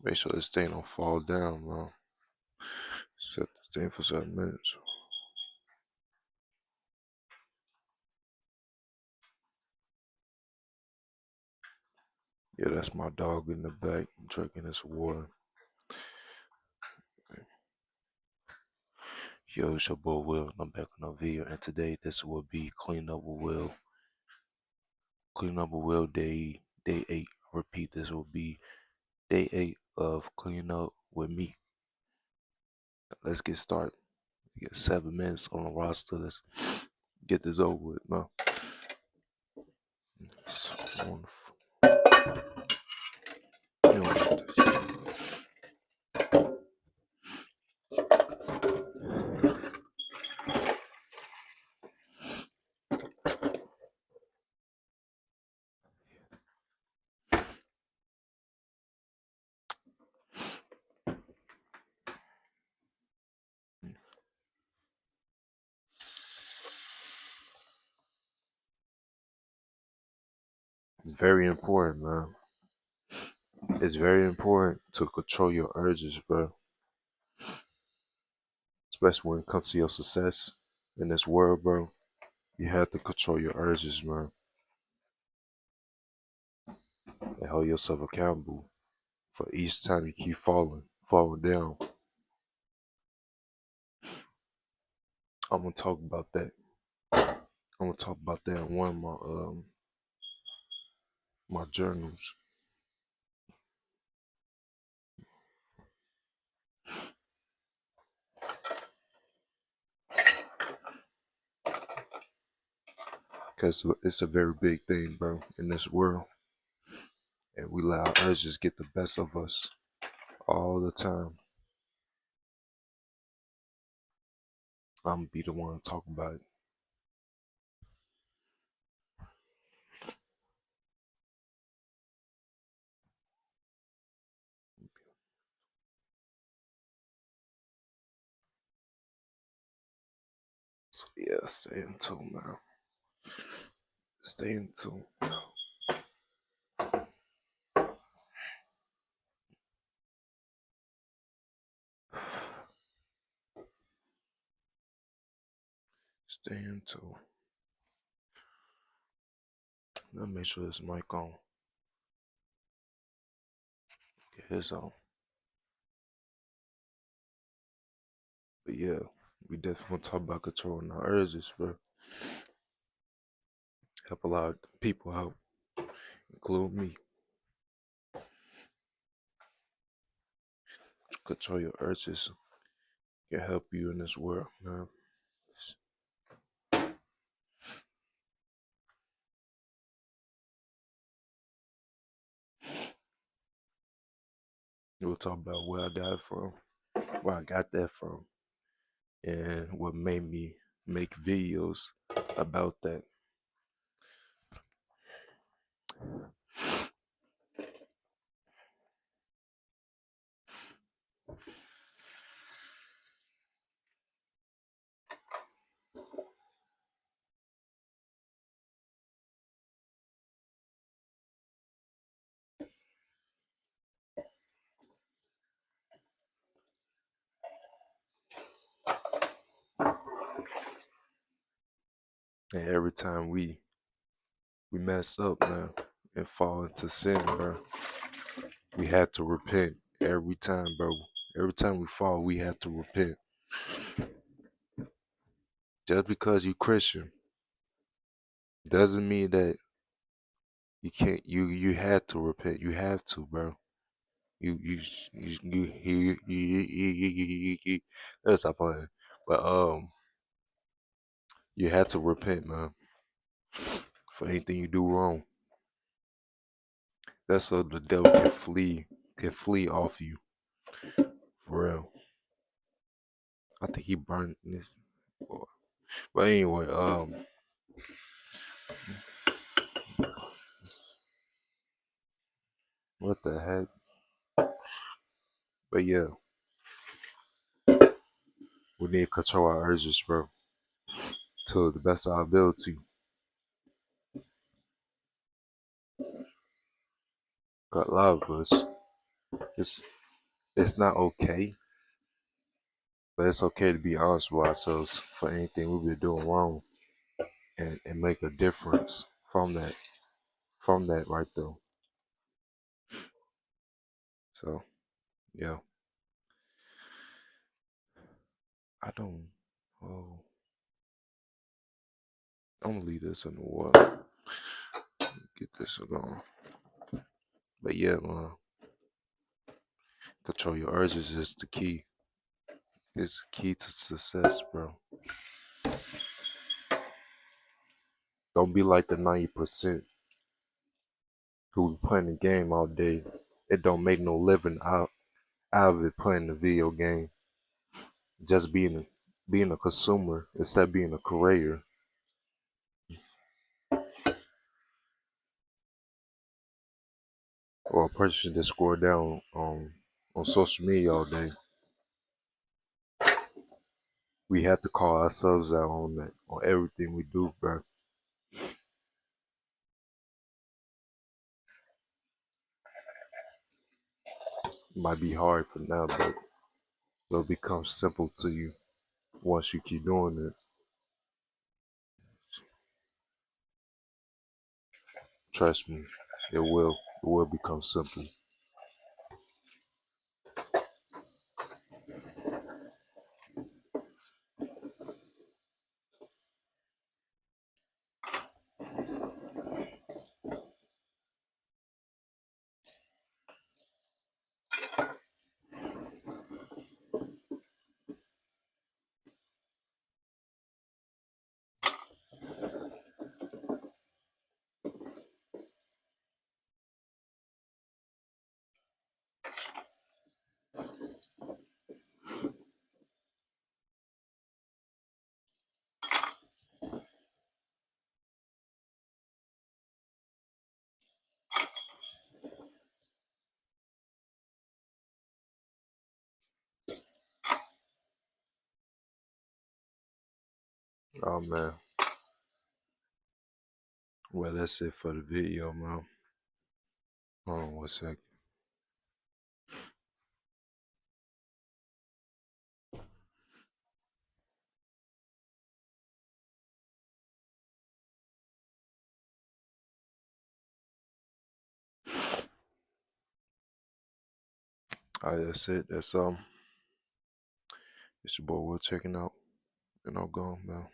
Make sure this thing don't fall down, man. Set this thing for 7 minutes. Yeah, that's my dog in the back drinking his water. Yo, it's your boy Will, and I'm back on a video, and today this will be Clean Up with Will. Clean Up with Will day 8. Repeat, this will be day 8 of Clean Up with me. Let's get started. We got 7 minutes on the roster. Let's get this over with, man. It's wonderful. You don't want this. It's very important, man. It's very important to control your urges, bro. Especially when it comes to your success in this world, bro. You have to control your urges, man, and hold yourself accountable for each time you keep falling down. I'm gonna talk about that. I'm gonna talk about that in one of my journals. Cause it's a very big thing, bro, in this world, and we let our urges get the best of us all the time. I'm gonna be the one to talk about it. So yeah, stay in tune, man. Stay in tune. Stay in tune. Let me make sure this mic on. Get his on. But yeah, we definitely gonna talk about controlling our urges, bro. Help a lot of people out, include me. Control your urges can help you in this world, man. We'll talk about where I got it from, where I got that from, and what made me make videos about that. And every time we mess up, man, and fall into sin, bro, we have to repent every time, bro. Every time we fall, we have to repent. Just because you Christian doesn't mean that you can't. You had to repent. You have to, bro. You. Let's stop playing. But you had to repent, man, for anything you do wrong. That's so the devil can flee off you, for real. I think he burned this. But anyway, what the heck? But yeah, we need to control our urges, bro, to the best of our ability. Got a lot of us. It's it's not okay, but it's okay to be honest with ourselves for anything we've been doing wrong and make a difference from that right there. So yeah, I don't. Oh, I'm gonna leave this in the water. Get this going. But yeah, man, control your urges is the key. It's the key to success, bro. Don't be like the 90% who be playing the game all day. It don't make no living out of it playing the video game. Just being a consumer instead of being a creator or a person that scroll down on social media all day. We have to call ourselves out on that on everything we do, bro. It might be hard for now, but it'll become simple to you once you keep doing it. Trust me, it will become simple. Oh man. Well, that's it for the video, man. Hold on one second. All right, that's it. That's it's your boy Will checking out, and I'm gone, man.